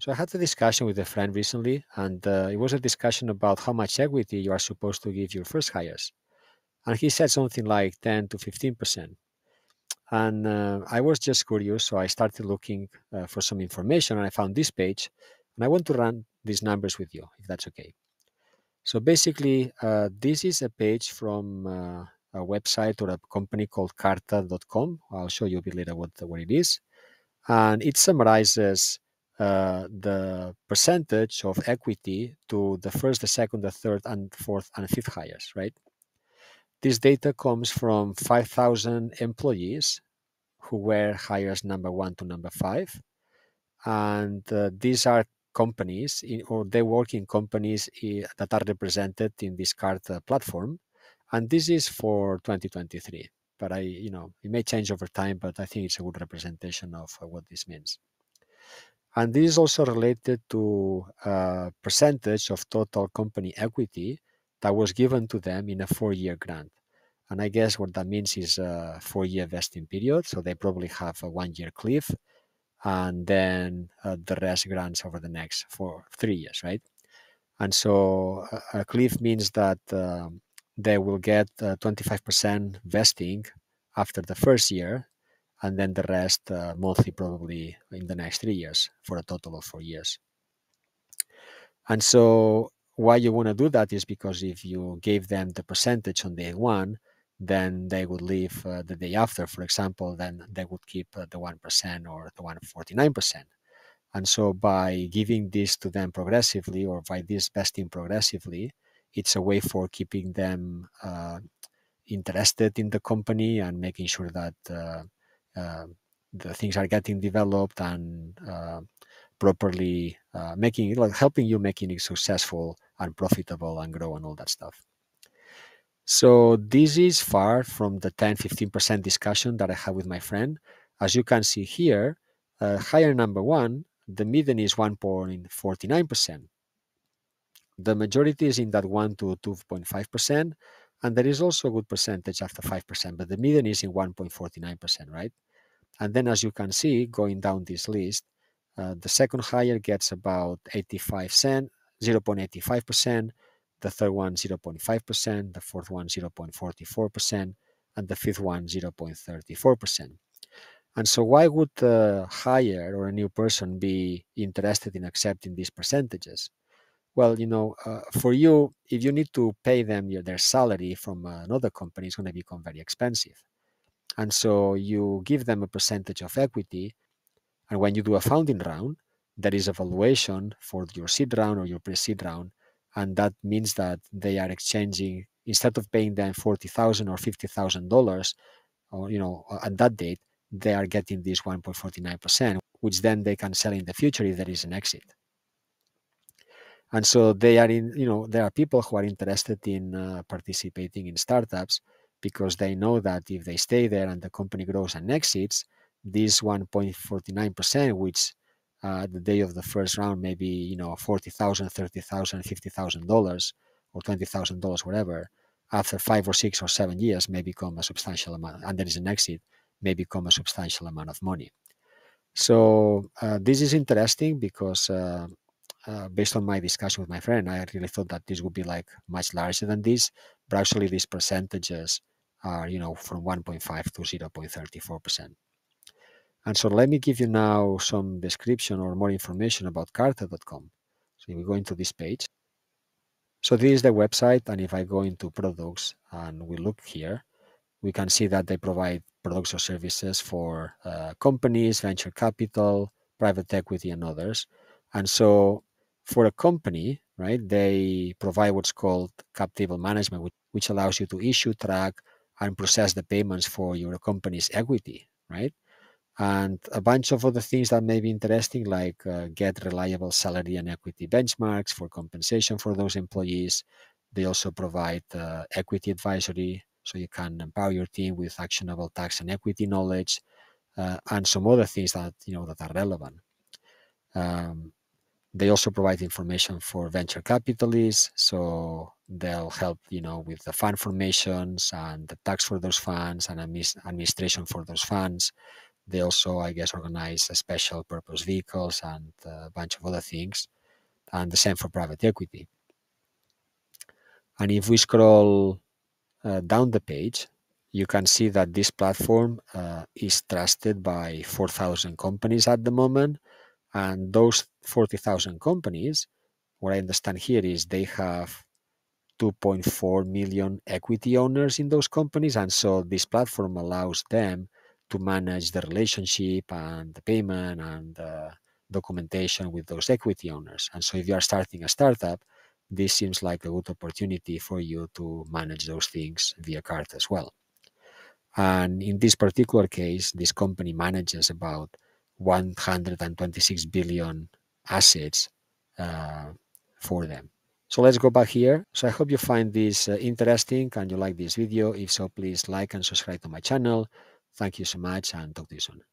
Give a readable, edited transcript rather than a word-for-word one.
So I had a discussion with a friend recently, and it was a discussion about how much equity you are supposed to give your first hires. And he said something like 10 to 15%. And I was just curious, so I started looking for some information, and I found this page. And I want to run these numbers with you, if that's okay. So basically, this is a page from a website or a company called Carta.com. I'll show you a bit later what it is. And it summarizes the percentage of equity to the first, the second, the third, and fourth, and fifth hires, right? This data comes from 5,000 employees who were hires number 1 to number 5. And these are companies or they work in companies that are represented in this card platform. And this is for 2023. But it may change over time, but I think it's a good representation of what this means. And this is also related to a percentage of total company equity that was given to them in a 4-year grant. And I guess what that means is a 4-year vesting period. So they probably have a 1-year cliff, and then the rest grants over the next 3 years, right? And so a cliff means that they will get 25% vesting after the first year, and then the rest monthly probably in the next 3 years for a total of 4 years. And so why you want to do that is because if you gave them the percentage on day one, then they would leave the day after, for example, then they would keep the 1% or the 149%. And so by giving this to them progressively or by this vesting progressively, it's a way for keeping them interested in the company and making sure that the things are getting developed and properly helping you making it successful and profitable and grow and all that stuff. So this is far from the 10-15% discussion that I had with my friend. As you can see here, hire number 1, the median is 1.49%. The majority is in that 1 to 2.5%, and there is also a good percentage after 5%, but the median is in 1.49%, right? And then as you can see, going down this list, the second hire gets about 85 cent, 0.85%, the third one 0.5%, the fourth one 0.44%, and the fifth one 0.34%. And so why would a hire or a new person be interested in accepting these percentages? Well, for you, if you need to pay them their salary from another company, it's going to become very expensive. And so you give them a percentage of equity. And when you do a founding round, there is a valuation for your seed round or your pre-seed round. And that means that they are exchanging, instead of paying them $40,000 or $50,000, or at that date, they are getting this 1.49%, which then they can sell in the future if there is an exit. And so there are people who are interested in participating in startups because they know that if they stay there and the company grows and exits, this 1.49%, which the day of the first round, maybe, $40,000, $30,000, $50,000 or $20,000, whatever, after 5 or 6 or 7 years may become a substantial amount, and there is an exit, may become a substantial amount of money. So this is interesting because based on my discussion with my friend, I really thought that this would be like much larger than this, but actually these percentages are, from 1.5 to 0.34%. And so let me give you now some description or more information about Carta.com. So we go into this page. So this is the website, and if I go into products and we look here, we can see that they provide products or services for companies, venture capital, private equity, and others. And so for a company, right, they provide what's called cap table management, which allows you to issue, track, and process the payments for your company's equity, right? And a bunch of other things that may be interesting, like get reliable salary and equity benchmarks for compensation for those employees. They also provide equity advisory, so you can empower your team with actionable tax and equity knowledge, and some other things that that are relevant. They also provide information for venture capitalists, so they'll help with the fund formations and the tax for those funds and administration for those funds. They also, I guess, organize special purpose vehicles and a bunch of other things. And the same for private equity. And if we scroll down the page, you can see that this platform is trusted by 4,000 companies at the moment. And those 40,000 companies, what I understand here is they have 2.4 million equity owners in those companies. And so this platform allows them to manage the relationship and the payment and documentation with those equity owners. And so if you are starting a startup, this seems like a good opportunity for you to manage those things via Carta as well. And in this particular case, this company manages about 126 billion assets for them. So let's go back here. So I hope you find this interesting and you like this video. If so, please like and subscribe to my channel. Thank you so much and talk to you soon.